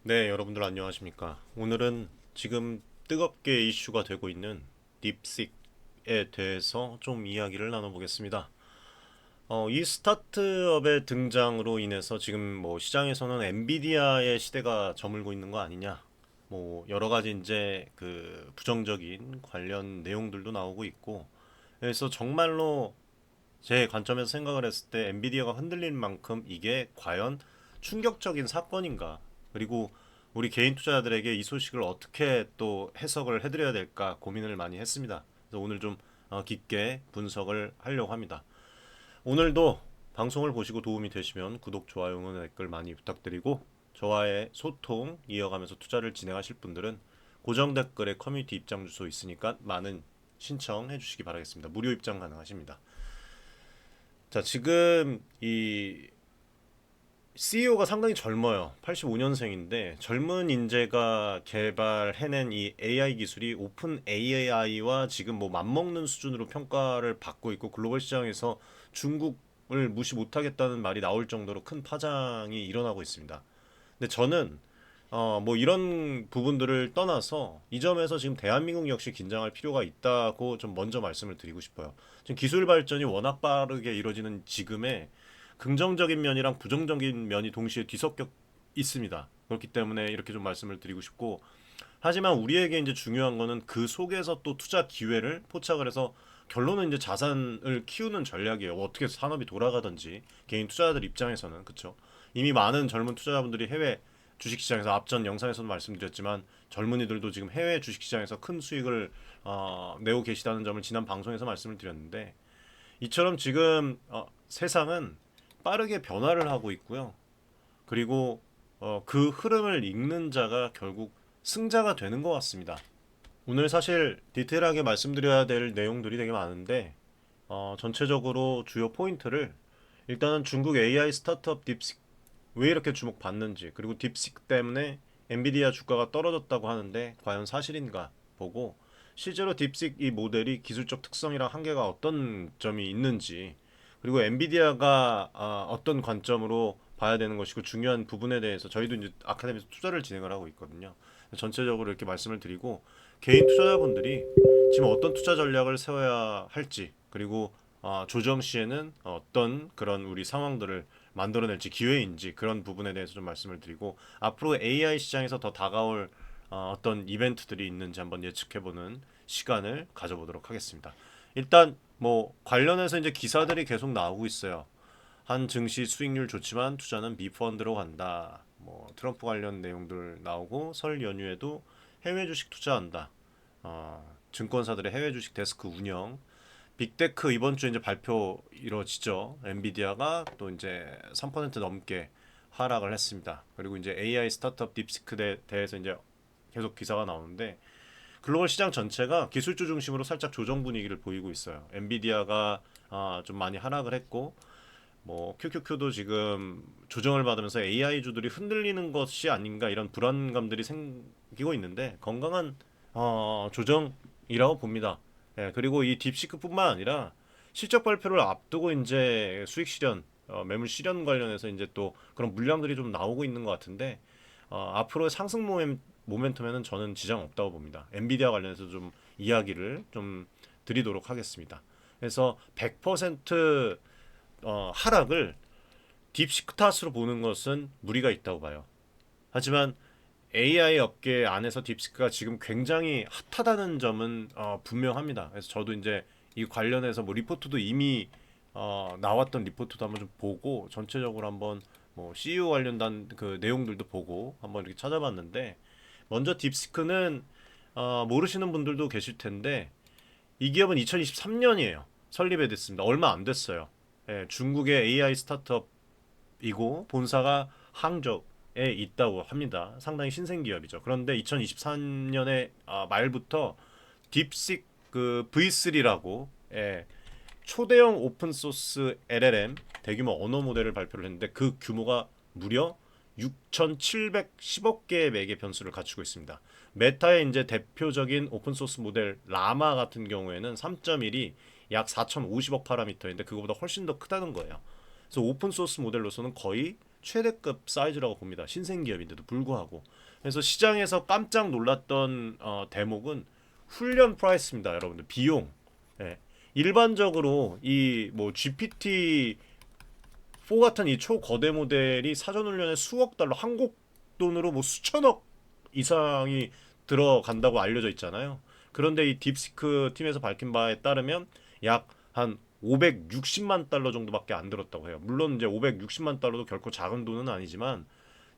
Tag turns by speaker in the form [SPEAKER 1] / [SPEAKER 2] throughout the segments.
[SPEAKER 1] 네, 여러분들 안녕하십니까? 오늘은 지금 뜨겁게 이슈가 되고 있는 딥식에 대해서 좀 이야기를 나눠보겠습니다. 이 스타트업의 등장으로 인해서 지금 뭐 시장에서는 엔비디아의 시대가 저물고 있는 거 아니냐? 뭐 여러 가지 이제 그 부정적인 관련 내용들도 나오고 있고, 그래서 정말로 제 관점에서 생각을 했을 때 엔비디아가 흔들릴 만큼 이게 과연 충격적인 사건인가? 그리고 우리 개인 투자자들에게 이 소식을 어떻게 또 해석을 해드려야 될까 고민을 많이 했습니다. 그래서 오늘 좀 깊게 분석을 하려고 합니다. 오늘도 방송을 보시고 도움이 되시면 구독, 좋아요, 응원 댓글 많이 부탁드리고 저와의 소통 이어가면서 투자를 진행하실 분들은 고정 댓글에 커뮤니티 입장 주소 있으니까 많은 신청해 주시기 바라겠습니다. 무료 입장 가능하십니다. 자, 지금 이 CEO가 상당히 젊어요. 85년생인데 젊은 인재가 개발해낸 이 AI 기술이 오픈 AI와 지금 뭐 맞먹는 수준으로 평가를 받고 있고 글로벌 시장에서 중국을 무시 못하겠다는 말이 나올 정도로 큰 파장이 일어나고 있습니다. 근데 저는 뭐 이런 부분들을 떠나서 이 점에서 지금 대한민국 역시 긴장할 필요가 있다고 좀 먼저 말씀을 드리고 싶어요. 지금 기술 발전이 워낙 빠르게 이루어지는 지금에 긍정적인 면이랑 부정적인 면이 동시에 뒤섞여 있습니다. 그렇기 때문에 이렇게 좀 말씀을 드리고 싶고, 하지만 우리에게 이제 중요한 거는 그 속에서 또 투자 기회를 포착을 해서 결론은 이제 자산을 키우는 전략이에요. 어떻게 산업이 돌아가든지 개인 투자자들 입장에서는 그렇죠. 이미 많은 젊은 투자자분들이 해외 주식시장에서 앞전 영상에서도 말씀드렸지만 젊은이들도 지금 해외 주식시장에서 큰 수익을 내고 계시다는 점을 지난 방송에서 말씀을 드렸는데 이처럼 지금 세상은 빠르게 변화를 하고 있고요. 그리고 그 흐름을 읽는 자가 결국 승자가 되는 것 같습니다. 오늘 사실 디테일하게 말씀드려야 될 내용들이 되게 많은데 전체적으로 주요 포인트를 일단은 중국 AI 스타트업 딥식 왜 이렇게 주목받는지 그리고 딥식 때문에 엔비디아 주가가 떨어졌다고 하는데 과연 사실인가 보고 실제로 딥식 이 모델이 기술적 특성이랑 한계가 어떤 점이 있는지 그리고 엔비디아가 어떤 관점으로 봐야 되는 것이고 중요한 부분에 대해서 저희도 이제 아카데미에서 투자를 진행을 하고 있거든요. 전체적으로 이렇게 말씀을 드리고 개인 투자자분들이 지금 어떤 투자 전략을 세워야 할지 그리고 조정 시에는 어떤 그런 우리 상황들을 만들어낼지 기회인지 그런 부분에 대해서 좀 말씀을 드리고 앞으로 AI 시장에서 더 다가올 어떤 이벤트들이 있는지 한번 예측해보는 시간을 가져보도록 하겠습니다. 일단 뭐 관련해서 이제 기사들이 계속 나오고 있어요. 한 증시 수익률 좋지만 투자는 미펀드로 간다. 뭐 트럼프 관련 내용들 나오고 설 연휴에도 해외 주식 투자한다. 증권사들의 해외 주식 데스크 운영. 빅테크 이번 주에 이제 발표 이루어지죠. 엔비디아가 또 이제 3% 넘게 하락을 했습니다. 그리고 이제 AI 스타트업 딥시크에 대해서 이제 계속 기사가 나오는데 글로벌 시장 전체가 기술주 중심으로 살짝 조정 분위기를 보이고 있어요. 엔비디아가 좀 많이 하락을 했고 뭐 QQQ도 지금 조정을 받으면서 AI 주들이 흔들리는 것이 아닌가 이런 불안감들이 생기고 있는데 건강한 조정이라고 봅니다. 예, 그리고 이 딥시크뿐만 아니라 실적 발표를 앞두고 이제 수익 실현, 매물 실현 관련해서 이제 또 그런 물량들이 좀 나오고 있는 것 같은데 앞으로의 상승 모멘텀에는 저는 지장 없다고 봅니다. 엔비디아 관련해서 좀 이야기를 좀 드리도록 하겠습니다. 그래서 100% 하락을 딥시크 탓으로 보는 것은 무리가 있다고 봐요. 하지만 AI 업계 안에서 딥시크가 지금 굉장히 핫하다는 점은 분명합니다. 그래서 저도 이제 이 관련해서 뭐 리포트도 이미 나왔던 리포트도 한번 좀 보고 전체적으로 한번 뭐 CEO 관련된 그 내용들도 보고 한번 이렇게 찾아봤는데 먼저 딥시크는 모르시는 분들도 계실 텐데 이 기업은 2023년이에요. 설립이 됐습니다. 얼마 안 됐어요. 예, 중국의 AI 스타트업이고 본사가 항저우에 있다고 합니다. 상당히 신생 기업이죠. 그런데 2023년에 말부터 딥식 그 V3라고 초대형 오픈 소스 LLM 대규모 언어 모델을 발표를 했는데 그 규모가 무려 6,710억 개의 매개 변수를 갖추고 있습니다. 메타의 이제 대표적인 오픈 소스 모델 라마 같은 경우에는 3.1이 약 4,050억 파라미터인데 그거보다 훨씬 더 크다는 거예요. 그래서 오픈 소스 모델로서는 거의 최대급 사이즈라고 봅니다. 신생기업인데도 불구하고. 그래서 시장에서 깜짝 놀랐던 대목은 훈련 프라이스입니다, 여러분들. 비용. 예. 일반적으로 이 뭐 GPT-4 같은 이 초거대 모델이 사전 훈련에 수억 달러, 한국 돈으로 뭐 수천억 이상이 들어간다고 알려져 있잖아요. 그런데 이 딥시크 팀에서 밝힌 바에 따르면 약 한 560만 달러 정도밖에 안 들었다고 해요. 물론 이제 560만 달러도 결코 작은 돈은 아니지만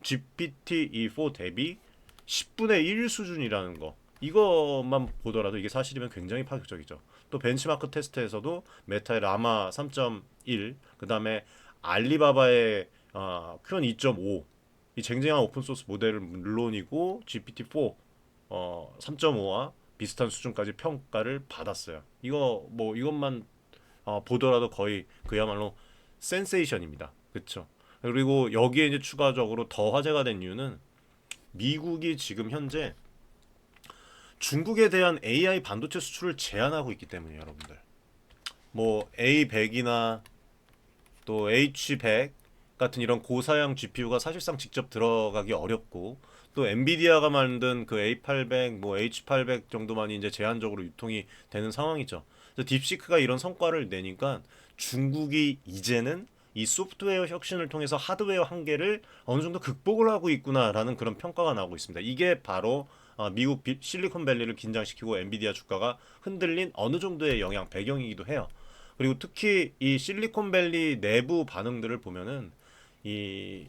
[SPEAKER 1] GPT-4 대비 10분의 1 수준이라는 거. 이것만 보더라도 이게 사실이면 굉장히 파격적이죠. 또 벤치마크 테스트에서도 메타의 라마 3.1, 그 다음에 알리바바의 큐언 2.5, 이 쟁쟁한 오픈소스 모델은 물론이고 GPT-4 3.5와 비슷한 수준까지 평가를 받았어요. 이거 뭐 이것만 보더라도 거의 그야말로 센세이션입니다. 그렇죠? 그리고 여기에 이제 추가적으로 더 화제가 된 이유는 미국이 지금 현재 중국에 대한 AI 반도체 수출을 제한하고 있기 때문이에요, 여러분들. 뭐 A100이나 또 H100 같은 이런 고사양 GPU가 사실상 직접 들어가기 어렵고, 또 엔비디아가 만든 그 A800, 뭐 H800 정도만이 이제 제한적으로 유통이 되는 상황이죠. 그래서 딥시크가 이런 성과를 내니까 중국이 이제는 이 소프트웨어 혁신을 통해서 하드웨어 한계를 어느 정도 극복을 하고 있구나라는 그런 평가가 나오고 있습니다. 이게 바로 미국 실리콘밸리를 긴장시키고 엔비디아 주가가 흔들린 어느 정도의 영향 배경이기도 해요. 그리고 특히 이 실리콘밸리 내부 반응들을 보면은 이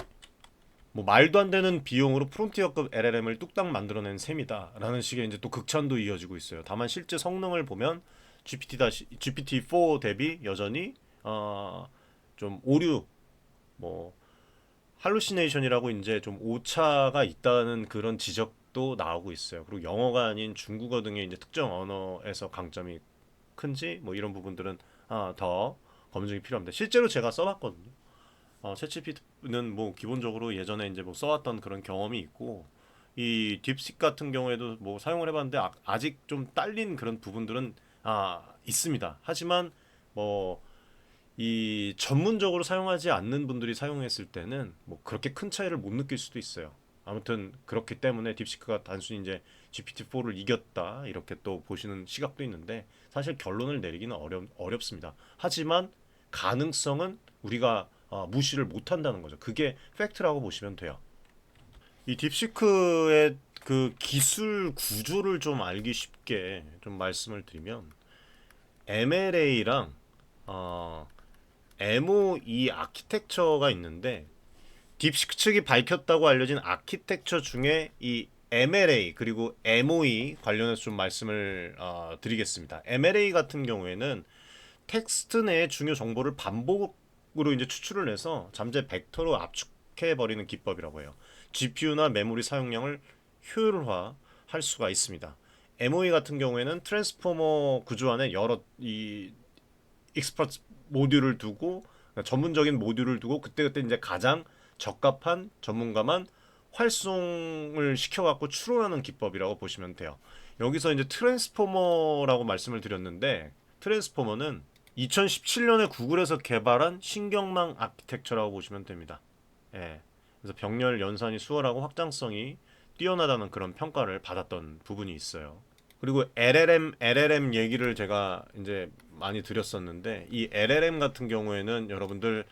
[SPEAKER 1] 뭐 말도 안 되는 비용으로 프론티어급 LLM을 뚝딱 만들어낸 셈이다라는 식의 이제 또 극찬도 이어지고 있어요. 다만 실제 성능을 보면 GPT-4 대비 여전히 좀 오류, 뭐 할루시네이션이라고 이제 좀 오차가 있다는 그런 지적도 나오고 있어요. 그리고 영어가 아닌 중국어 등의 이제 특정 언어에서 강점이 큰지 뭐 이런 부분들은 더 검증이 필요합니다. 실제로 제가 써봤거든요. 챗GPT는 뭐 기본적으로 예전에 이제 뭐 써왔던 그런 경험이 있고, 이 딥식 같은 경우에도 뭐 사용을 해봤는데 아직 좀 딸린 그런 부분들은 있습니다. 하지만 뭐 이 전문적으로 사용하지 않는 분들이 사용했을 때는 뭐 그렇게 큰 차이를 못 느낄 수도 있어요. 아무튼 그렇기 때문에 딥시크가 단순히 이제 GPT-4를 이겼다 이렇게 또 보시는 시각도 있는데, 사실 결론을 내리기는 어렵습니다. 하지만 가능성은 우리가 무시를 못한다는 거죠. 그게 팩트라고 보시면 돼요. 이 딥시크의 그 기술 구조를 좀 알기 쉽게 좀 말씀을 드리면, MLA랑 MOE 아키텍처가 있는데, 딥시크 측이 밝혔다고 알려진 아키텍처 중에 이 MLA 그리고 MOE 관련해서 좀 말씀을 드리겠습니다. MLA 같은 경우에는 텍스트 내의 중요 정보를 반복으로 이제 추출을 해서 잠재 벡터로 압축해 버리는 기법이라고 해요. GPU나 메모리 사용량을 효율화 할 수가 있습니다. MOE 같은 경우에는 트랜스포머 구조 안에 여러 이 익스퍼트 모듈을 두고, 전문적인 모듈을 두고 그때그때 이제 가장 적합한 전문가만 활성을 시켜갖고 추론하는 기법이라고 보시면 돼요. 여기서 이제 트랜스포머라고 말씀을 드렸는데, 트랜스포머는 2017년에 구글에서 개발한 신경망 아키텍처라고 보시면 됩니다. 예. 그래서 병렬 연산이 수월하고 확장성이 뛰어나다는 그런 평가를 받았던 부분이 있어요. 그리고 LLM 얘기를 제가 이제 많이 드렸었는데, 이 LLM 같은 경우에는 여러분들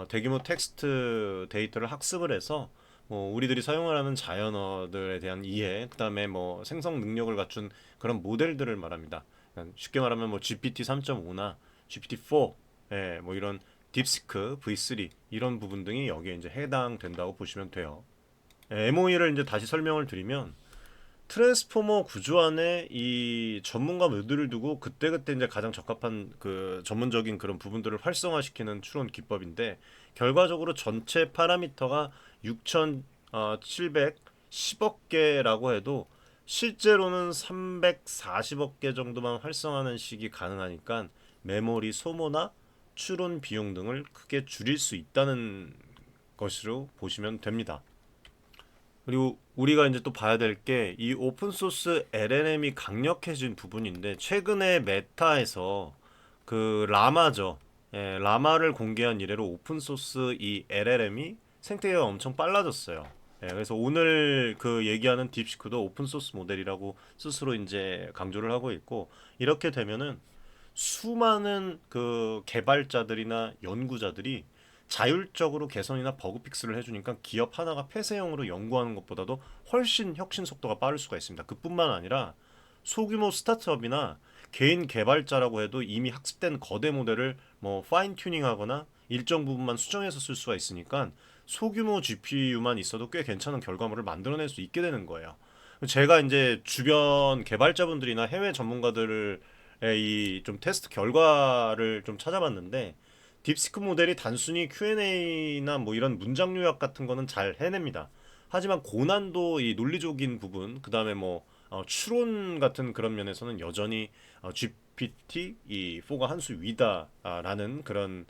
[SPEAKER 1] 대규모 텍스트 데이터를 학습을 해서 뭐 우리들이 사용을 하는 자연어들에 대한 이해, 그다음에 뭐 생성 능력을 갖춘 그런 모델들을 말합니다. 그러니까 쉽게 말하면 뭐 GPT 3.5나 GPT-4, 뭐 이런 딥시크 V3 이런 부분 등이 여기에 이제 해당된다고 보시면 돼요. MOE를 이제 다시 설명을 드리면, 트랜스포머 구조 안에 이 전문가 모듈을 두고 그때그때 이제 가장 적합한 그 전문적인 그런 부분들을 활성화시키는 추론 기법인데, 결과적으로 전체 파라미터가 6,710억 개라고 해도 실제로는 340억 개 정도만 활성화하는 식이 가능하니까 메모리 소모나 추론 비용 등을 크게 줄일 수 있다는 것으로 보시면 됩니다. 그리고 우리가 이제 또 봐야 될 게 이 오픈 소스 LLM이 강력해진 부분인데, 최근에 메타에서 그 라마죠. 라마를 공개한 이래로 오픈 소스 이 LLM이 생태계가 엄청 빨라졌어요. 예, 그래서 오늘 그 얘기하는 딥시크도 오픈 소스 모델이라고 스스로 이제 강조를 하고 있고, 이렇게 되면은 수많은 그 개발자들이나 연구자들이 자율적으로 개선이나 버그 픽스를 해주니까 기업 하나가 폐쇄형으로 연구하는 것보다도 훨씬 혁신 속도가 빠를 수가 있습니다. 그뿐만 아니라 소규모 스타트업이나 개인 개발자라고 해도 이미 학습된 거대 모델을 뭐 파인 튜닝하거나 일정 부분만 수정해서 쓸 수가 있으니까 소규모 GPU만 있어도 꽤 괜찮은 결과물을 만들어낼 수 있게 되는 거예요. 제가 이제 주변 개발자분들이나 해외 전문가들의 이 좀 테스트 결과를 좀 찾아봤는데, 딥시크 모델이 단순히 Q&A나 뭐 이런 문장 요약 같은 거는 잘 해냅니다. 하지만 고난도 이 논리적인 부분, 그 다음에 뭐 추론 같은 그런 면에서는 여전히 GPT 이 4가 한 수 위다라는 그런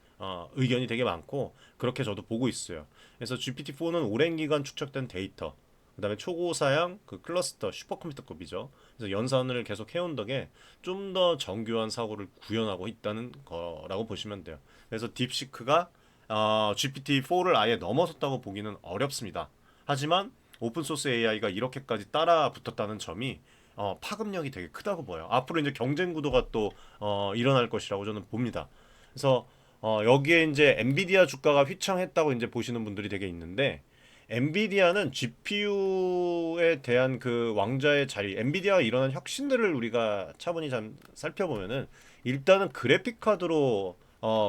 [SPEAKER 1] 의견이 되게 많고, 그렇게 저도 보고 있어요. 그래서 GPT-4는 오랜 기간 축적된 데이터, 그다음에 초고사양 그 클러스터 슈퍼컴퓨터급이죠. 그래서 연산을 계속 해온 덕에 좀 더 정교한 사고를 구현하고 있다는 거라고 보시면 돼요. 그래서 딥시크가 GPT-4를 아예 넘어섰다고 보기는 어렵습니다. 하지만 오픈소스 AI가 이렇게까지 따라 붙었다는 점이 파급력이 되게 크다고 보여요. 앞으로 이제 경쟁 구도가 또 일어날 것이라고 저는 봅니다. 그래서 여기에 이제 엔비디아 주가가 휘청했다고 이제 보시는 분들이 되게 있는데, 엔비디아는 GPU에 대한 그 왕좌의 자리, 엔비디아가 일어난 혁신들을 우리가 차분히 좀 살펴보면은, 일단은 그래픽 카드로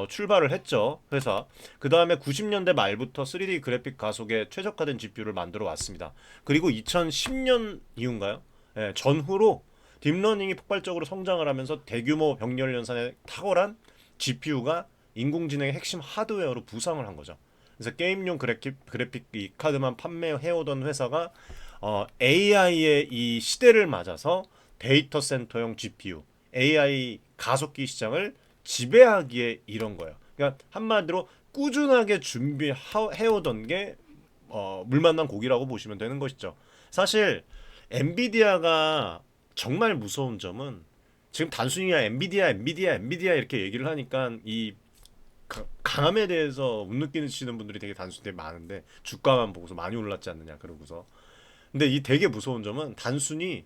[SPEAKER 1] 출발을 했죠, 회사. 그 다음에 90년대 말부터 3D 그래픽 가속에 최적화된 GPU를 만들어 왔습니다. 그리고 2010년 이후인가요? 예, 전후로 딥러닝이 폭발적으로 성장을 하면서 대규모 병렬 연산에 탁월한 GPU가 인공지능의 핵심 하드웨어로 부상을 한 거죠. 그래서 게임용 그래픽 이 카드만 판매해오던 회사가 AI의 이 시대를 맞아서 데이터 센터용 GPU, AI 가속기 시장을 지배하기에 이런 거예요. 그러니까 한마디로 꾸준하게 준비해오던 게 물 만난 고기라고 보시면 되는 것이죠. 사실 엔비디아가 정말 무서운 점은, 지금 단순히 엔비디아 이렇게 얘기를 하니까 이 강함에 대해서 못 느끼시는 분들이 되게 단순히 많은데, 주가만 보고서 많이 올랐지 않느냐 그러고서. 근데 이 되게 무서운 점은 단순히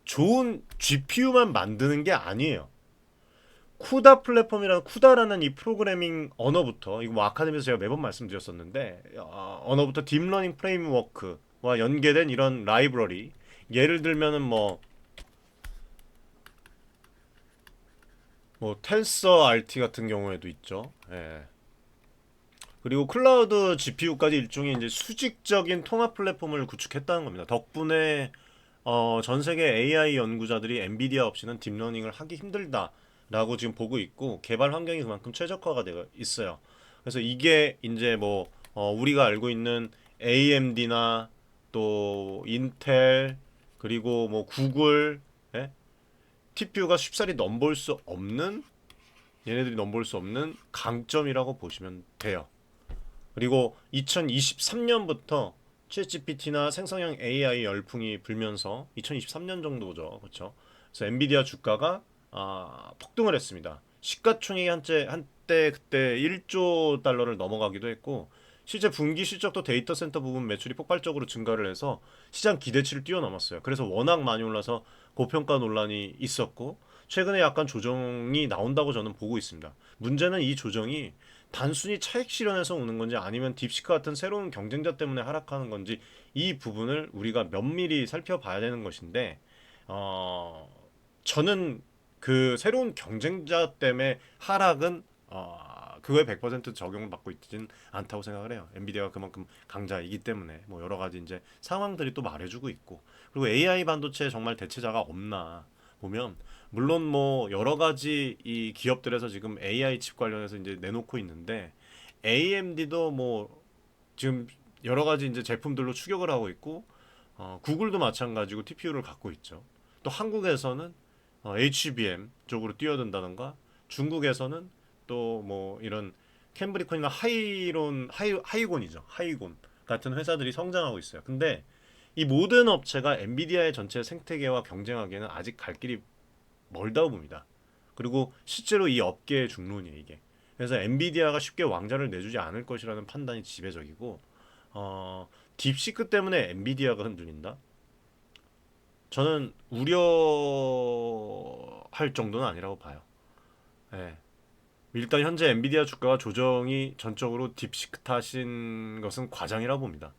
[SPEAKER 1] 좋은 GPU만 만드는 게 아니에요. 쿠다 플랫폼이라는 쿠다라는 이 프로그래밍 언어부터, 이거 뭐 아카데미에서 제가 매번 말씀드렸었는데, 언어부터 딥러닝 프레임워크와 연계된 이런 라이브러리, 예를 들면은 뭐 텐서 RT 같은 경우에도 있죠. 예. 그리고 클라우드 GPU까지 일종의 이제 수직적인 통합 플랫폼을 구축했다는 겁니다. 덕분에 전 세계 AI 연구자들이 엔비디아 없이는 딥러닝을 하기 힘들다라고 지금 보고 있고, 개발 환경이 그만큼 최적화가 되어 있어요. 그래서 이게 이제 뭐 우리가 알고 있는 AMD나 또 인텔, 그리고 뭐 구글, 예? TPU가 쉽사리 넘볼 수 없는, 얘네들이 넘볼 수 없는 강점이라고 보시면 돼요. 그리고 2023년부터 챗GPT나 생성형 AI 열풍이 불면서 2023년 정도죠. 그렇죠? 그래서 엔비디아 주가가 폭등을 했습니다. 시가총액이 한때 그때 1조 달러를 넘어가기도 했고, 실제 분기 실적도 데이터 센터 부분 매출이 폭발적으로 증가를 해서 시장 기대치를 뛰어넘었어요. 그래서 워낙 많이 올라서 고평가 논란이 있었고, 최근에 약간 조정이 나온다고 저는 보고 있습니다. 문제는 이 조정이 단순히 차익 실현에서 오는 건지, 아니면 딥시크 같은 새로운 경쟁자 때문에 하락하는 건지, 이 부분을 우리가 면밀히 살펴봐야 되는 것인데, 어, 저는 그 새로운 경쟁자 때문에 하락은 그거에 100% 적용을 받고 있지는 않다고 생각을 해요. 엔비디아가 그만큼 강자이기 때문에 뭐 여러 가지 이제 상황들이 또 말해주고 있고, 그리고 AI 반도체에 정말 대체자가 없나 보면, 물론 뭐 여러 가지 이 기업들에서 지금 AI 칩 관련해서 이제 내놓고 있는데, AMD도 뭐 지금 여러 가지 이제 제품들로 추격을 하고 있고, 구글도 마찬가지고 TPU를 갖고 있죠. 또 한국에서는 HBM 쪽으로 뛰어든다던가, 중국에서는 또 뭐 이런 캠브리콘이나 하이곤이죠. 하이곤 같은 회사들이 성장하고 있어요. 근데 이 모든 업체가 엔비디아의 전체 생태계와 경쟁하기에는 아직 갈 길이 멀다고 봅니다. 그리고 실제로 이 업계의 중론이에요, 이게. 그래서 엔비디아가 쉽게 왕자를 내주지 않을 것이라는 판단이 지배적이고, 딥시크 때문에 엔비디아가 흔들린다? 저는 우려할 정도는 아니라고 봐요. 예. 일단 현재 엔비디아 주가가 조정이 전적으로 딥시크 탓인 것은 과장이라 봅니다.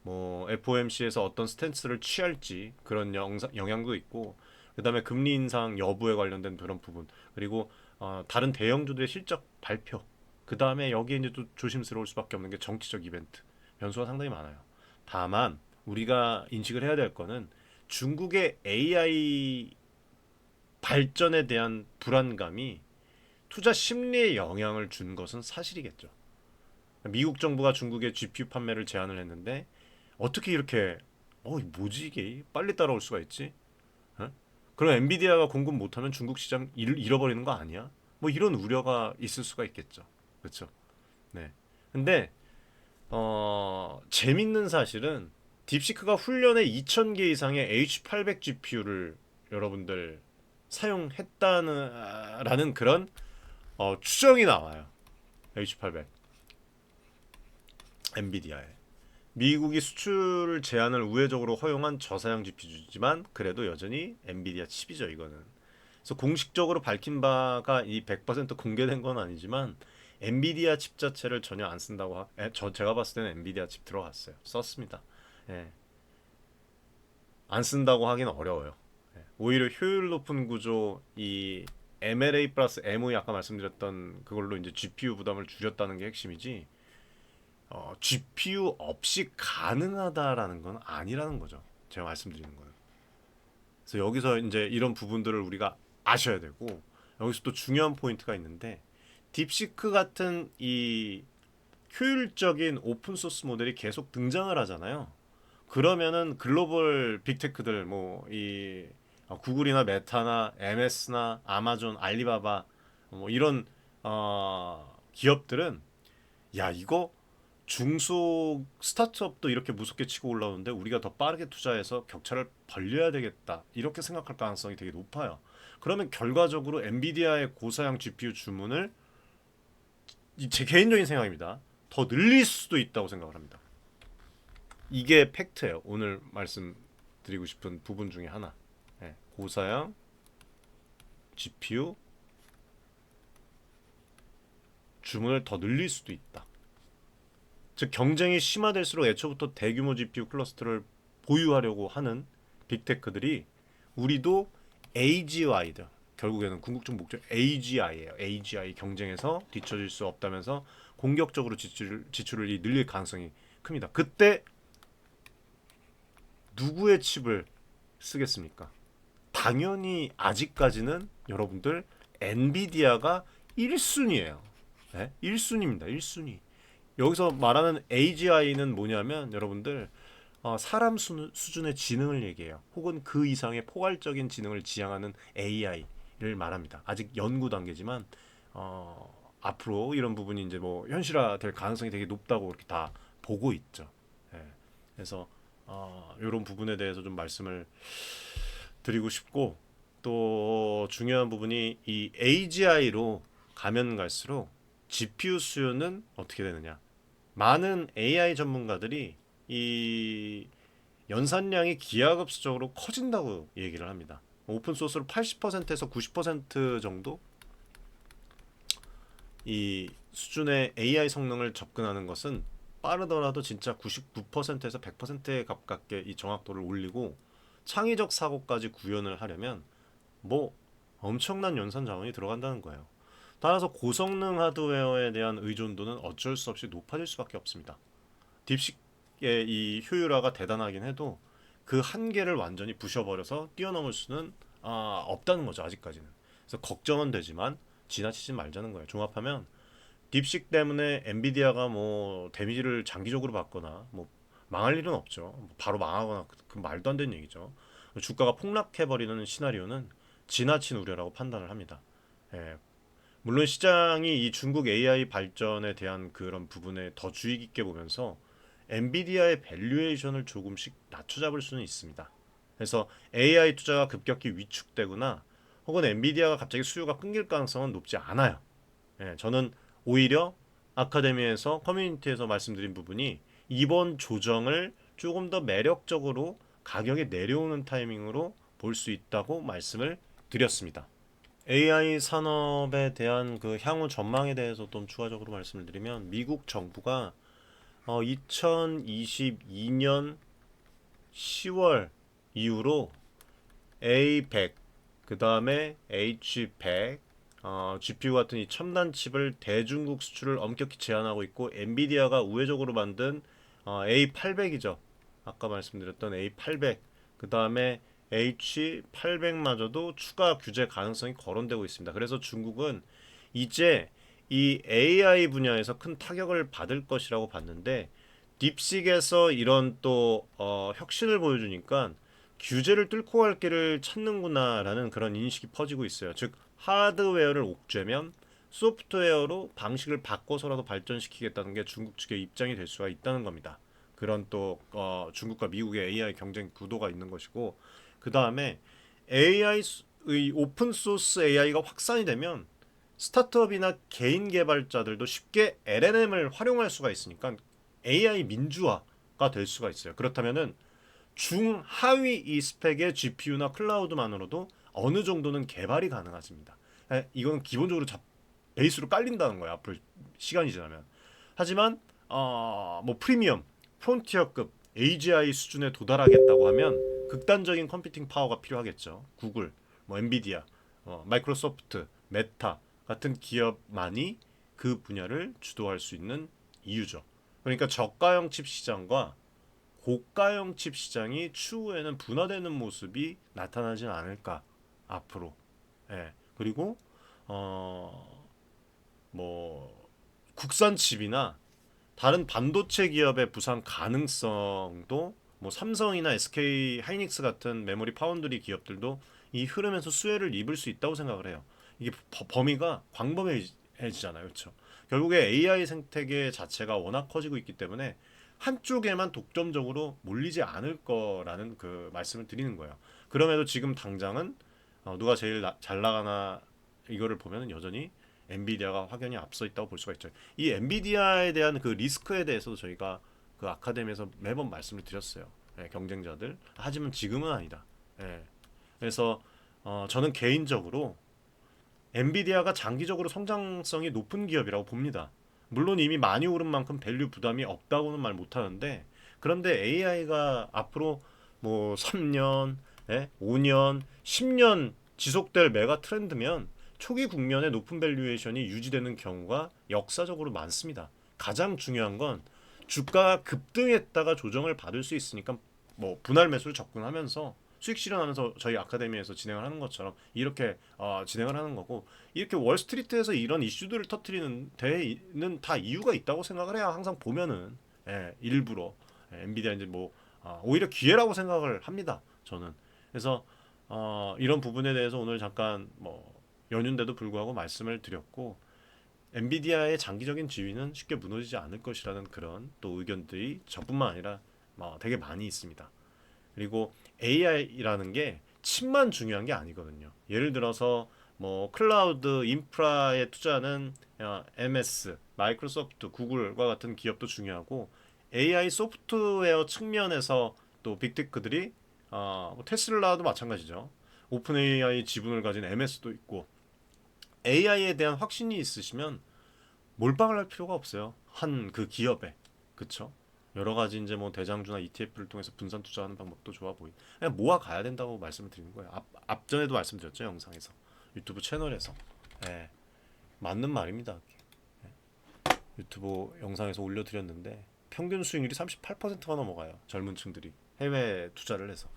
[SPEAKER 1] 뭐 FOMC에서 어떤 스탠스를 취할지 그런 영향도 있고, 그다음에 금리 인상 여부에 관련된 그런 부분, 그리고 다른 대형주들의 실적 발표, 그다음에 여기에 이제 또 조심스러울 수밖에 없는 게 정치적 이벤트 변수가 상당히 많아요. 다만 우리가 인식을 해야 될 거는 중국의 AI 발전에 대한 불안감이 투자 심리에 영향을 준 것은 사실이겠죠. 미국 정부가 중국의 GPU 판매를 제한을 했는데 어떻게 이렇게 뭐지 이게 빨리 따라올 수가 있지? 어? 그럼 엔비디아가 공급 못하면 중국 시장 잃어버리는 거 아니야? 뭐 이런 우려가 있을 수가 있겠죠. 그렇죠? 네. 근데 재밌는 사실은 딥시크가 훈련에 2,000개 이상의 H800 GPU를 여러분들 사용했다는 라는 그런 추정이 나와요. H800 엔비디아에. 미국이 수출 제한을 우회적으로 허용한 저사양 GPU지만 그래도 여전히 엔비디아 칩이죠, 이거는. 그래서 공식적으로 밝힌 바가 이 100% 공개된 건 아니지만 엔비디아 칩 자체를 전혀 안 쓴다고 제가 봤을 때는 엔비디아 칩 들어갔어요. 썼습니다. 예. 안 쓴다고 하기는 어려워요. 예. 오히려 효율 높은 구조 이 MLA 플러스 MOE 아까 말씀드렸던 그걸로 이제 GPU 부담을 줄였다는 게 핵심이지. GPU 없이 가능하다라는 건 아니라는 거죠. 제가 말씀드리는 거는. 그래서 여기서 이제 이런 부분들을 우리가 아셔야 되고, 여기서 또 중요한 포인트가 있는데 딥시크 같은 이 효율적인 오픈 소스 모델이 계속 등장을 하잖아요. 그러면은 글로벌 빅테크들 뭐 이 구글이나 메타나 MS나 아마존, 알리바바 뭐 이런 기업들은 야 이거 중소 스타트업도 이렇게 무섭게 치고 올라오는데 우리가 더 빠르게 투자해서 격차를 벌려야 되겠다 이렇게 생각할 가능성이 되게 높아요. 그러면 결과적으로 엔비디아의 고사양 GPU 주문을 제 개인적인 생각입니다. 더 늘릴 수도 있다고 생각을 합니다. 이게 팩트예요. 오늘 말씀드리고 싶은 부분 중에 하나. 네, 고사양 GPU 주문을 더 늘릴 수도 있다. 즉 경쟁이 심화될수록 애초부터 대규모 GPU 클러스터를 보유하려고 하는 빅테크들이 우리도 AGI다. 결국에는 궁극적 목적 AGI예요. AGI 경쟁에서 뒤처질 수 없다면서 공격적으로 지출을 늘릴 가능성이 큽니다. 그때 누구의 칩을 쓰겠습니까? 당연히 아직까지는 여러분들 엔비디아가 1순위예요. 네? 1순위입니다. 1순위. 여기서 말하는 AGI는 뭐냐면 여러분들 사람 수준의 지능을 얘기해요. 혹은 그 이상의 포괄적인 지능을 지향하는 AI를 말합니다. 아직 연구 단계지만 앞으로 이런 부분이 이제 뭐 현실화될 가능성이 되게 높다고 이렇게 다 보고 있죠. 예. 그래서 이런 부분에 대해서 좀 말씀을 드리고 싶고, 또 중요한 부분이 이 AGI로 가면 갈수록 GPU 수요는 어떻게 되느냐? 많은 AI 전문가들이 이 연산량이 기하급수적으로 커진다고 얘기를 합니다. 오픈 소스로 80%에서 90% 정도 이 수준의 AI 성능을 접근하는 것은 빠르더라도 진짜 99%에서 100%에 가깝게 이 정확도를 올리고 창의적 사고까지 구현을 하려면 뭐 엄청난 연산 자원이 들어간다는 거예요. 따라서 고성능 하드웨어에 대한 의존도는 어쩔 수 없이 높아질 수밖에 없습니다. 딥식의 이 효율화가 대단하긴 해도 그 한계를 완전히 부셔버려서 뛰어넘을 수는 없다는 거죠, 아직까지는. 그래서 걱정은 되지만 지나치지 말자는 거예요. 종합하면 딥식 때문에 엔비디아가 뭐 데미지를 장기적으로 받거나 뭐 망할 일은 없죠. 바로 망하거나 그 말도 안 되는 얘기죠. 주가가 폭락해버리는 시나리오는 지나친 우려라고 판단을 합니다. 예, 물론 시장이 이 중국 AI 발전에 대한 그런 부분에 더 주의 깊게 보면서 엔비디아의 밸류에이션을 조금씩 낮춰잡을 수는 있습니다. 그래서 AI 투자가 급격히 위축되거나 혹은 엔비디아가 갑자기 수요가 끊길 가능성은 높지 않아요. 예, 저는 오히려 아카데미에서 커뮤니티에서 말씀드린 부분이 이번 조정을 조금 더 매력적으로 가격이 내려오는 타이밍으로 볼 수 있다고 말씀을 드렸습니다. AI 산업에 대한 그 향후 전망에 대해서 좀 추가적으로 말씀을 드리면 미국 정부가 2022년 10월 이후로 A100, 그 다음에 H100, GPU 같은 이 첨단 칩을 대중국 수출을 엄격히 제한하고 있고 엔비디아가 우회적으로 만든 A800이죠. 아까 말씀드렸던 A800, 그 다음에 H800마저도 추가 규제 가능성이 거론되고 있습니다. 그래서 중국은 이제 이 AI 분야에서 큰 타격을 받을 것이라고 봤는데 딥식에서 이런 또 혁신을 보여주니까 규제를 뚫고 갈 길을 찾는구나라는 그런 인식이 퍼지고 있어요. 즉 하드웨어를 옥죄면 소프트웨어로 방식을 바꿔서라도 발전시키겠다는 게 중국 측의 입장이 될 수가 있다는 겁니다. 그런 또 중국과 미국의 AI 경쟁 구도가 있는 것이고 그 다음에 AI의 오픈 소스 AI가 확산이 되면 스타트업이나 개인 개발자들도 쉽게 LLM을 활용할 수가 있으니까 AI 민주화가 될 수가 있어요. 그렇다면은 중하위 이 스펙의 GPU나 클라우드만으로도 어느 정도는 개발이 가능하십니다. 이거는 기본적으로 베이스로 깔린다는 거예요. 앞으로 시간이 지나면. 하지만 뭐 프리미엄, 프론티어급 AGI 수준에 도달하겠다고 하면 극단적인 컴퓨팅 파워가 필요하겠죠. 구글, 뭐 엔비디아, 마이크로소프트, 메타 같은 기업만이 그 분야를 주도할 수 있는 이유죠. 그러니까 저가형 칩 시장과 고가형 칩 시장이 추후에는 분화되는 모습이 나타나지 않을까 앞으로. 예. 그리고 뭐 국산 칩이나 다른 반도체 기업의 부상 가능성도 뭐 삼성이나 SK 하이닉스 같은 메모리 파운드리 기업들도 이 흐름에서 수혜를 입을 수 있다고 생각을 해요. 이게 범위가 광범위해지잖아요, 그렇죠? 결국에 AI 생태계 자체가 워낙 커지고 있기 때문에 한쪽에만 독점적으로 몰리지 않을 거라는 그 말씀을 드리는 거예요. 그럼에도 지금 당장은 누가 제일 잘 나가나 이거를 보면은 여전히 엔비디아가 확연히 앞서 있다고 볼 수가 있죠. 이 엔비디아에 대한 그 리스크에 대해서도 저희가 그 아카데미에서 매번 말씀을 드렸어요. 예, 경쟁자들. 하지만 지금은 아니다. 예. 그래서 저는 개인적으로 엔비디아가 장기적으로 성장성이 높은 기업이라고 봅니다. 물론 이미 많이 오른 만큼 밸류 부담이 없다고는 말 못하는데 그런데 AI가 앞으로 뭐 3년, 5년, 10년 지속될 메가 트렌드면 초기 국면의 높은 밸류에이션이 유지되는 경우가 역사적으로 많습니다. 가장 중요한 건 주가가 급등했다가 조정을 받을 수 있으니까 뭐 분할 매수를 접근하면서 수익 실현하면서 저희 아카데미에서 진행을 하는 것처럼 이렇게 진행을 하는 거고 이렇게 월스트리트에서 이런 이슈들을 터트리는 데는 다 이유가 있다고 생각을 해야 항상 보면은 일부러 엔비디아 이제 뭐 오히려 기회라고 생각을 합니다. 저는 그래서 이런 부분에 대해서 오늘 잠깐 뭐 연휴인데도 불구하고 말씀을 드렸고 엔비디아의 장기적인 지위는 쉽게 무너지지 않을 것이라는 그런 또 의견들이 저뿐만 아니라 되게 많이 있습니다. 그리고 AI라는 게 칩만 중요한 게 아니거든요. 예를 들어서 뭐 클라우드 인프라에 투자하는 MS, 마이크로소프트, 구글과 같은 기업도 중요하고 AI 소프트웨어 측면에서 또 빅테크들이 뭐 테슬라도 마찬가지죠. 오픈 AI 지분을 가진 MS도 있고 AI에 대한 확신이 있으시면 몰빵을 할 필요가 없어요. 한 그 기업에. 그쵸? 여러 가지 이제 뭐 대장주나 ETF를 통해서 분산 투자하는 방법도 좋아 보이. 그냥 모아 가야 된다고 말씀을 드리는 거예요. 앞전에도 말씀드렸죠, 영상에서. 유튜브 채널에서. 예. 맞는 말입니다. 유튜브 영상에서 올려드렸는데 평균 수익률이 38%가 넘어가요. 젊은 층들이 해외 투자를 해서.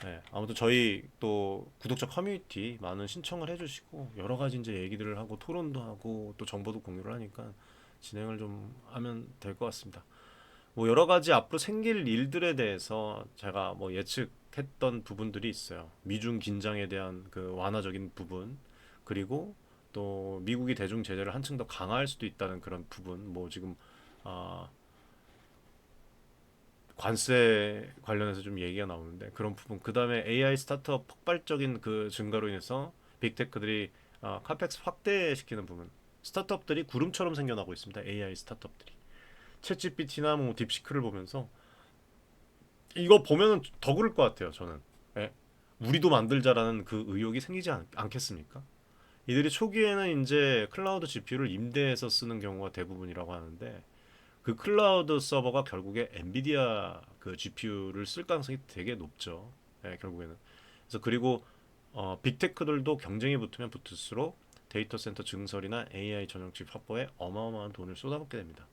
[SPEAKER 1] 네, 아무튼 저희 또 구독자 커뮤니티 많은 신청을 해주시고 여러 가지 이제 얘기들을 하고 토론도 하고 또 정보도 공유를 하니까 진행을 좀 하면 될 것 같습니다. 뭐 여러 가지 앞으로 생길 일들에 대해서 제가 뭐 예측했던 부분들이 있어요. 미중 긴장에 대한 그 완화적인 부분 그리고 또 미국이 대중 제재를 한층 더 강화할 수도 있다는 그런 부분 뭐 지금 아 관세 관련해서 좀 얘기가 나오는데 그런 부분 그 다음에 AI 스타트업 폭발적인 그 증가로 인해서 빅테크들이 카펙스 확대시키는 부분 스타트업들이 구름처럼 생겨나고 있습니다. AI 스타트업들이 챗GPT나 뭐 딥시크를 보면서 이거 보면은 더 그럴 것 같아요. 저는. 예. 우리도 만들자라는 그 의욕이 생기지 않겠습니까? 이들이 초기에는 이제 클라우드 GPU를 임대해서 쓰는 경우가 대부분이라고 하는데 그 클라우드 서버가 결국에 엔비디아 그 GPU를 쓸 가능성이 되게 높죠. 예, 결국에는. 그래서 그리고 빅테크들도 경쟁이 붙으면 붙을수록 데이터 센터 증설이나 AI 전용 칩 확보에 어마어마한 돈을 쏟아붓게 됩니다.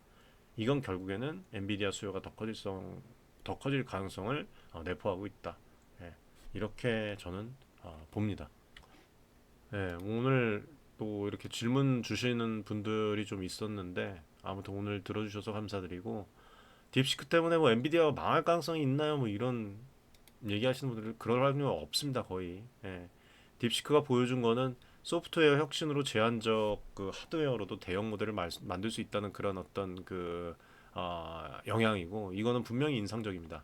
[SPEAKER 1] 이건 결국에는 엔비디아 수요가 더 커질 가능성을 내포하고 있다. 예, 이렇게 저는 봅니다. 예, 오늘 또 이렇게 질문 주시는 분들이 좀 있었는데 아무튼 오늘 들어주셔서 감사드리고 딥시크 때문에 뭐 엔비디아가 망할 가능성이 있나요? 뭐 이런 얘기하시는 분들 그럴 확률은 없습니다 거의. 예. 딥시크가 보여준 거는 소프트웨어 혁신으로 제한적 그 하드웨어로도 대형 모델을 만들 수 있다는 그런 어떤 그 영향이고 이거는 분명히 인상적입니다.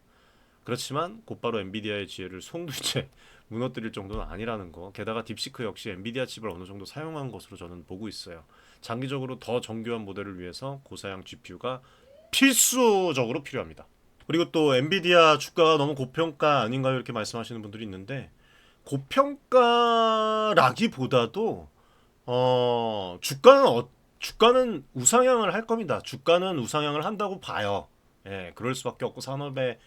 [SPEAKER 1] 그렇지만 곧바로 엔비디아의 지혜를 송두째 무너뜨릴 정도는 아니라는 거. 게다가 딥시크 역시 엔비디아 칩을 어느 정도 사용한 것으로 저는 보고 있어요. 장기적으로 더 정교한 모델을 위해서 고사양 GPU가 필수적으로 필요합니다. 그리고 또 엔비디아 주가가 너무 고평가 아닌가요? 이렇게 말씀하시는 분들이 있는데 고평가라기보다도 주가는 우상향을 할 겁니다. 주가는 우상향을 한다고 봐요. 예, 그럴 수밖에 없고 산업의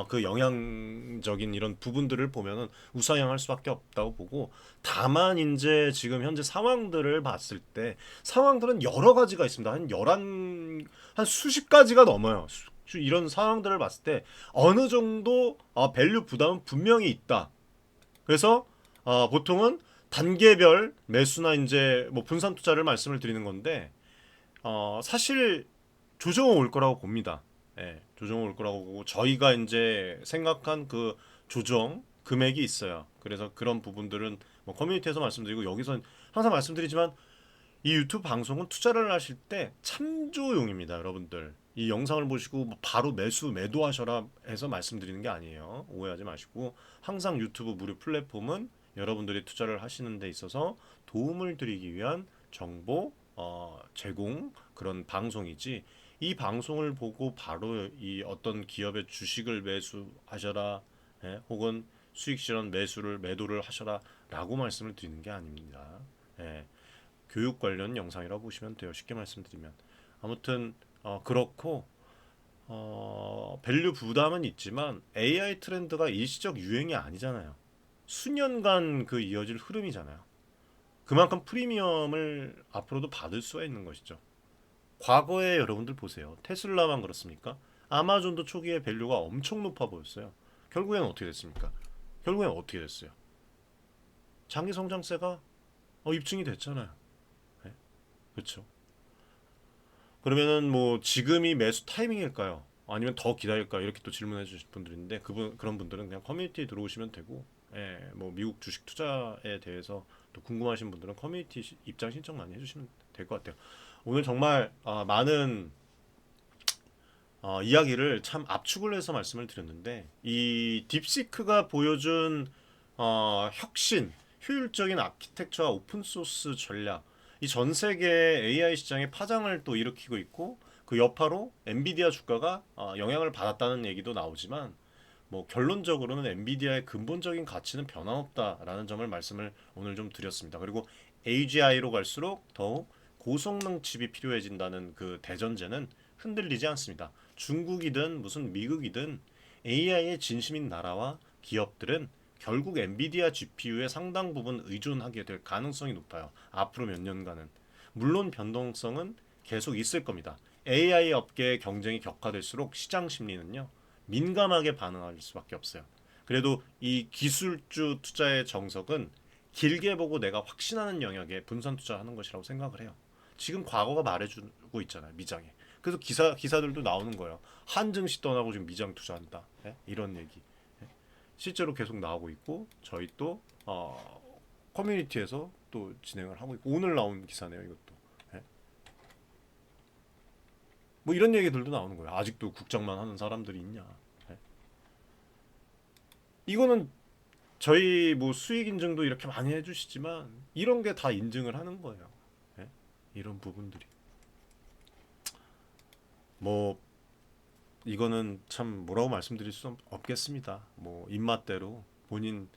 [SPEAKER 1] 그 영향적인 이런 부분들을 보면은 우상향할 수밖에 없다고 보고 다만 이제 지금 현재 상황들을 봤을 때 상황들은 여러 가지가 있습니다. 한 수십 가지가 넘어요. 이런 상황들을 봤을 때 어느 정도 밸류 부담은 분명히 있다. 그래서 보통은 단계별 매수나 이제 뭐 분산 투자를 말씀을 드리는 건데 사실 조정은 올 거라고 봅니다. 예, 조정은 올 거라고 보고 저희가 이제 생각한 그 조정 금액이 있어요. 그래서 그런 부분들은 뭐 커뮤니티에서 말씀드리고 여기서 항상 말씀드리지만 이 유튜브 방송은 투자를 하실 때 참조용입니다, 여러분들. 이 영상을 보시고 뭐 바로 매도하셔라 해서 말씀드리는 게 아니에요. 오해하지 마시고 항상 유튜브 무료 플랫폼은 여러분들이 투자를 하시는 데 있어서 도움을 드리기 위한 정보 제공 그런 방송이지 이 방송을 보고 바로 이 어떤 기업의 주식을 매수하셔라 혹은 수익 실현 매도를 하셔라라고 말씀을 드리는 게 아닙니다. 예. 교육 관련 영상이라고 보시면 돼요. 쉽게 말씀드리면. 아무튼 그렇고 밸류 부담은 있지만 AI 트렌드가 일시적 유행이 아니잖아요. 수년간 그 이어질 흐름이잖아요. 그만큼 프리미엄을 앞으로도 받을 수가 있는 것이죠. 과거에 여러분들 보세요. 테슬라만 그렇습니까? 아마존도 초기에 밸류가 엄청 높아 보였어요. 결국엔 어떻게 됐습니까? 결국엔 어떻게 됐어요? 장기 성장세가 입증이 됐잖아요. 네? 그렇죠. 그러면은 뭐 지금이 매수 타이밍일까요? 아니면 더 기다릴까요? 이렇게 또 질문해 주실 분들인데 그런 분들은 그냥 커뮤니티에 들어오시면 되고 예, 뭐 미국 주식 투자에 대해서 또 궁금하신 분들은 커뮤니티 입장 신청 많이 해주시면 될 것 같아요. 오늘 정말 많은 이야기를 참 압축을 해서 말씀을 드렸는데 이 딥시크가 보여준 혁신, 효율적인 아키텍처와 오픈 소스 전략, 이 전 세계 AI 시장에 파장을 또 일으키고 있고 그 여파로 엔비디아 주가가 영향을 받았다는 얘기도 나오지만 뭐 결론적으로는 엔비디아의 근본적인 가치는 변함없다라는 점을 말씀을 오늘 좀 드렸습니다. 그리고 AGI로 갈수록 더욱 고성능 칩이 필요해진다는 그 대전제는 흔들리지 않습니다. 중국이든 무슨 미국이든 AI의 진심인 나라와 기업들은 결국 엔비디아 GPU의 상당 부분 의존하게 될 가능성이 높아요. 앞으로 몇 년간은. 물론 변동성은 계속 있을 겁니다. AI 업계의 경쟁이 격화될수록 시장 심리는요. 민감하게 반응할 수밖에 없어요. 그래도 이 기술주 투자의 정석은 길게 보고 내가 확신하는 영역에 분산 투자하는 것이라고 생각을 해요. 지금 과거가 말해주고 있잖아요. 미장에. 그래서 기사들도 나오는 거예요. 한증시 떠나고 지금 미장 투자한다. 예? 이런 얘기. 예? 실제로 계속 나오고 있고 저희 또 커뮤니티에서 또 진행을 하고 있고 오늘 나온 기사네요. 이것도. 예? 뭐 이런 얘기들도 나오는 거예요. 아직도 국장만 하는 사람들이 있냐. 예? 이거는 저희 뭐 수익 인증도 이렇게 많이 해주시지만 이런 게 다 인증을 하는 거예요. 예? 이런 부분들이 뭐 이거는 참 뭐라고 말씀드릴 수 없겠습니다. 뭐 입맛대로 본인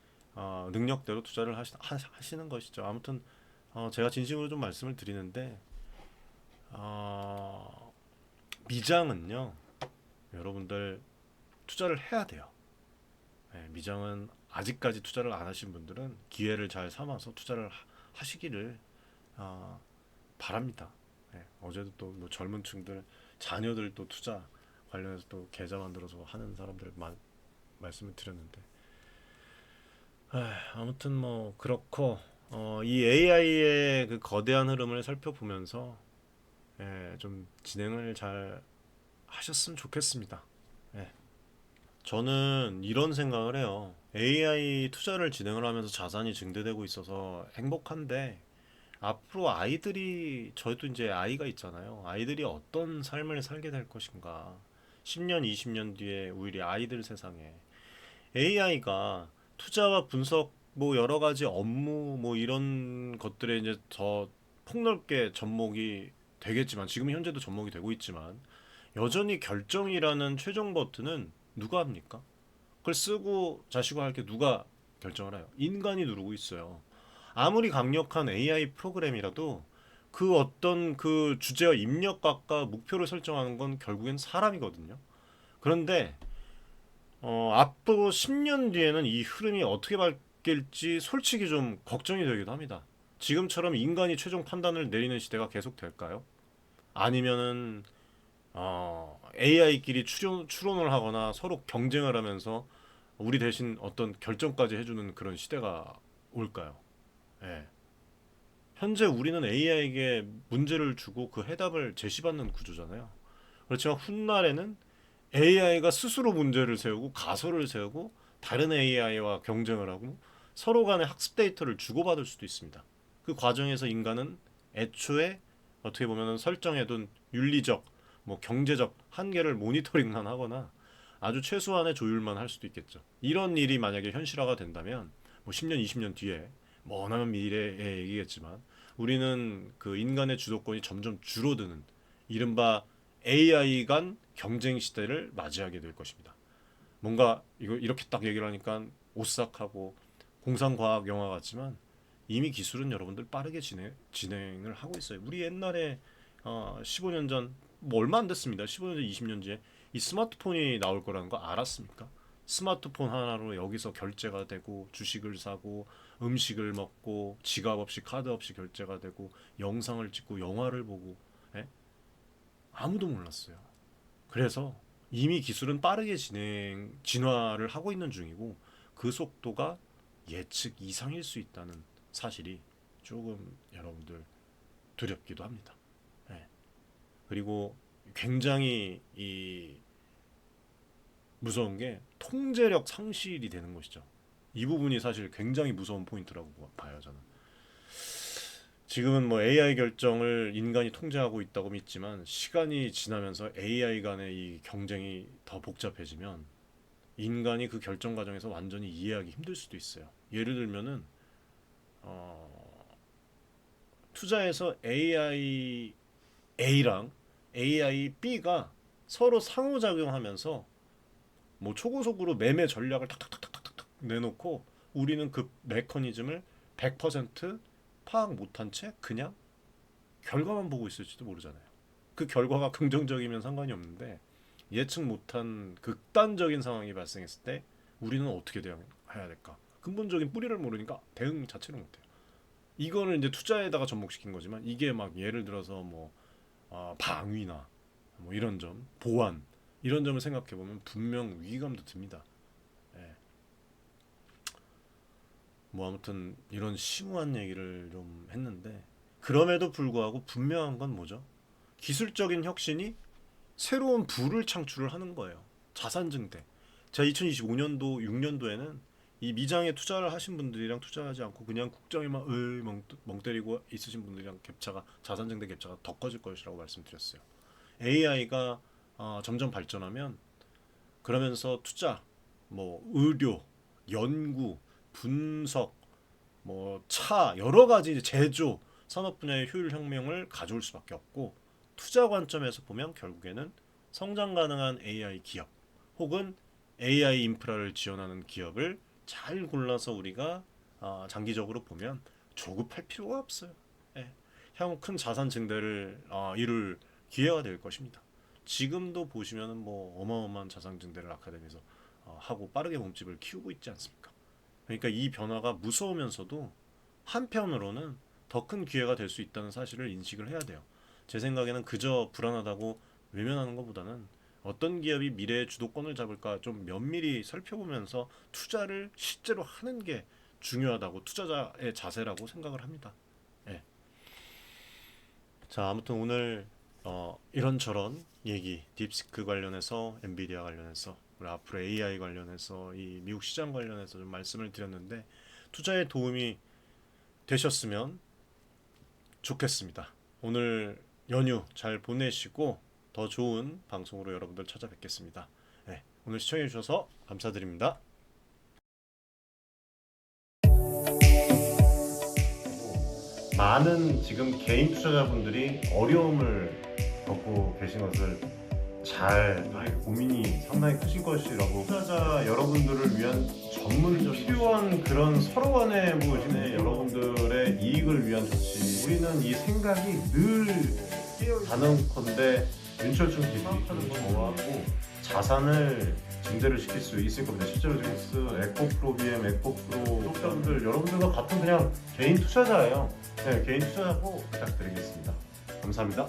[SPEAKER 1] 능력대로 투자를 하시는 것이죠. 아무튼 제가 진심으로 좀 말씀을 드리는데 어, 미장은요, 여러분들 투자를 해야 돼요. 예, 미장은 아직까지 투자를 안 하신 분들은 기회를 잘 삼아서 투자를 하시기를 어, 바랍니다. 예, 어제도 또 뭐 젊은 층들 자녀들 또 투자 관련해서 또 계좌 만들어서 하는 사람들 말씀을 드렸는데 아무튼 뭐 그렇고 이 AI의 그 거대한 흐름을 살펴보면서 좀 진행을 잘 하셨으면 좋겠습니다. 예. 저는 이런 생각을 해요. AI 투자를 진행을 하면서 자산이 증대되고 있어서 행복한데 앞으로 아이들이 저희도 이제 아이가 있잖아요. 아이들이 어떤 삶을 살게 될 것인가. 10년, 20년 뒤에 우리 아이들 세상에 AI가 투자와 분석 뭐 여러 가지 업무 뭐 이런 것들에 이제 더 폭넓게 접목이 되겠지만 지금 현재도 접목이 되고 있지만 여전히 결정이라는 최종 버튼은 누가 합니까? 그걸 쓰고 자시고 할 게 누가 결정을 해요? 인간이 누르고 있어요. 아무리 강력한 AI 프로그램이라도 그 어떤 그 주제와 입력각과 목표를 설정하는 건 결국엔 사람이거든요. 그런데 앞으로 10년 뒤에는 이 흐름이 어떻게 바뀔지 솔직히 좀 걱정이 되기도 합니다. 지금처럼 인간이 최종 판단을 내리는 시대가 계속 될까요? 아니면은 AI끼리 추론을 하거나 서로 경쟁을 하면서 우리 대신 어떤 결정까지 해주는 그런 시대가 올까요? 예. 현재 우리는 AI에게 문제를 주고 그 해답을 제시받는 구조잖아요. 그렇지만 훗날에는 AI가 스스로 문제를 세우고 가설을 세우고 다른 AI와 경쟁을 하고 서로 간의 학습 데이터를 주고받을 수도 있습니다. 그 과정에서 인간은 애초에 어떻게 보면 설정해둔 윤리적, 뭐 경제적 한계를 모니터링만 하거나 아주 최소한의 조율만 할 수도 있겠죠. 이런 일이 만약에 현실화가 된다면 뭐 10년, 20년 뒤에 머나먼 미래의 얘기겠지만 우리는 그 인간의 주도권이 점점 줄어드는 이른바 AI 간 경쟁 시대를 맞이하게 될 것입니다. 뭔가 이거 이렇게 딱 얘기를 하니까 오싹하고 공상과학 영화 같지만 이미 기술은 여러분들 빠르게 진행을 하고 있어요. 우리 옛날에 15년 전, 뭐 얼마 안 됐습니다. 15년 전, 20년 전에 이 스마트폰이 나올 거라는 거 알았습니까? 스마트폰 하나로 여기서 결제가 되고 주식을 사고 음식을 먹고 지갑 없이 카드 없이 결제가 되고 영상을 찍고 영화를 보고 예? 아무도 몰랐어요. 그래서 이미 기술은 빠르게 진화를 하고 있는 중이고 그 속도가 예측 이상일 수 있다는 사실이 조금 여러분들 두렵기도 합니다. 예. 그리고 굉장히 이 무서운 게 통제력 상실이 되는 것이죠. 이 부분이 사실 굉장히 무서운 포인트라고 봐요, 저는. 지금은 뭐 AI 결정을 인간이 통제하고 있다고 믿지만 시간이 지나면서 AI 간의 이 경쟁이 더 복잡해지면 인간이 그 결정 과정에서 완전히 이해하기 힘들 수도 있어요. 예를 들면은 어, 투자에서 AI A랑 AI B가 서로 상호작용하면서 뭐 초고속으로 매매 전략을 탁탁탁탁탁탁 내놓고 우리는 그 메커니즘을 100% 파악 못한 채 그냥 결과만 보고 있을지도 모르잖아요. 그 결과가 긍정적이면 상관이 없는데 예측 못한 극단적인 상황이 발생했을 때 우리는 어떻게 대응해야 될까? 근본적인 뿌리를 모르니까 대응 자체를 못해요. 이거를 이제 투자에다가 접목시킨 거지만 이게 막 예를 들어서 뭐 방위나 뭐 이런 점, 보안 이런 점을 생각해 보면 분명 위기감도 듭니다. 예. 뭐 아무튼 이런 심오한 얘기를 좀 했는데 그럼에도 불구하고 분명한 건 뭐죠? 기술적인 혁신이 새로운 부를 창출을 하는 거예요. 자산 증대. 제가 2025년도 6년도에는 이 미장에 투자를 하신 분들이랑 투자하지 않고 그냥 국정에만 멍 때리고 있으신 분들이랑 갭차가 자산 증대 갭차가 더 커질 것이라고 말씀드렸어요. AI가 점점 발전하면 그러면서 투자, 뭐 의료, 연구, 분석, 뭐 차 여러 가지 제조 산업 분야의 효율 혁명을 가져올 수밖에 없고 투자 관점에서 보면 결국에는 성장 가능한 AI 기업 혹은 AI 인프라를 지원하는 기업을 잘 골라서 우리가 장기적으로 보면 조급할 필요가 없어요. 예. 향후 큰 자산 증대를 이룰 기회가 될 것입니다. 지금도 보시면은 뭐 어마어마한 자산 증대를 아카데미에서 하고 빠르게 몸집을 키우고 있지 않습니까? 그러니까 이 변화가 무서우면서도 한편으로는 더 큰 기회가 될 수 있다는 사실을 인식을 해야 돼요. 제 생각에는 그저 불안하다고 외면하는 것보다는 어떤 기업이 미래의 주도권을 잡을까 좀 면밀히 살펴보면서 투자를 실제로 하는 게 중요하다고 투자자의 자세라고 생각을 합니다. 예. 자, 아무튼 오늘 이런저런 얘기, 딥시크 관련해서 엔비디아 관련해서 그리고 앞으로 AI 관련해서 이 미국 시장 관련해서 좀 말씀을 드렸는데 투자에 도움이 되셨으면 좋겠습니다. 오늘 연휴 잘 보내시고 더 좋은 방송으로 여러분들 찾아뵙겠습니다. 네, 오늘 시청해 주셔서 감사드립니다. 많은 지금 개인 투자자분들이 어려움을 겪고 계신 것을 잘 고민이 상당히 크실 것이라고 투자자 여러분들을 위한 전문적인 필요한 그런 서로 간의 여러분들의 이익을 위한 조치 우리는 이 생각이 늘 단언컨대 윤철중 TV를 좋아하고 자산을 증대를 시킬 수 있을 겁니다. 실제로 지금 에코프로 BM, 에코프로 구독자분들 여러분들과 같은 그냥 개인 투자자예요. 네, 개인 투자자고 부탁드리겠습니다. 감사합니다.